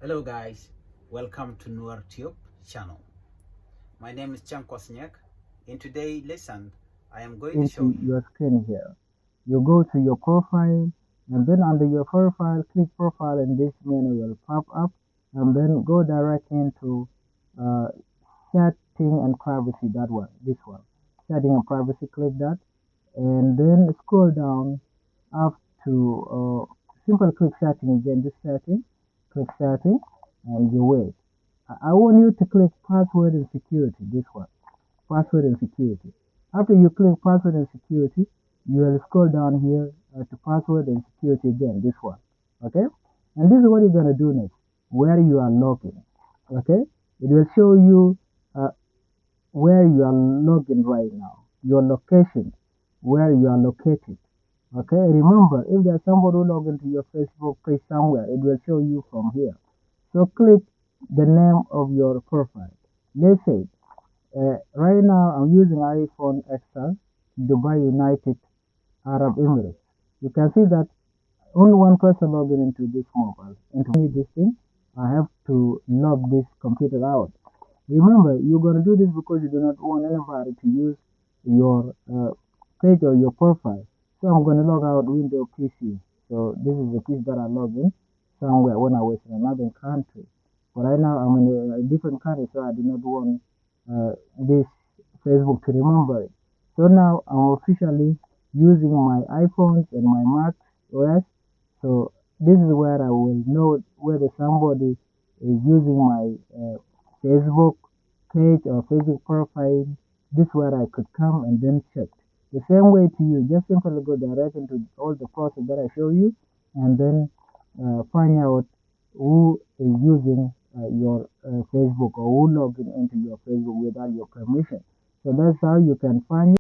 Hello guys, welcome to Noor Tube channel. My name is Chan Kwasniak. In today's lesson, I am going to show into you your screen here. You go to your profile and then under your profile, click profile and this menu will pop up and then go direct into uh, setting and privacy, that one, this one. Setting and privacy, click that and then scroll down up to simple click setting again, this setting, click setting and you wait. I want you to click password and security, this one, password and security. After you click password and security, you will scroll down here to password and security again, this one, okay? And this is what you're going to do next, where you are logging, okay? It will show you where you are logging right now, your location, where you are located, okay? Remember, if there's somebody who log into your Facebook page somewhere, it will show you from here. So click the name of your profile. Let's say right now, I'm using iPhone XR, Dubai United Arab Emirates. You can see that only one person logged into this mobile. And to this thing, I have to log this computer out. Remember, you're going to do this because you do not want anybody to use your page or your profile. So I'm going to log out Windows PC. So this is the PC that I log in somewhere when I was in another country. But right now I'm in a different country, so I do not want this Facebook to remember it. So now I'm officially using my iPhones and my Mac OS. So this is where I will know whether somebody is using my Facebook page or Facebook profile. This is where I could come and then check. The same way to you, just simply go direct into all the process that I show you and then find out who is using your Facebook or who logging into your Facebook without your permission. So that's how you can find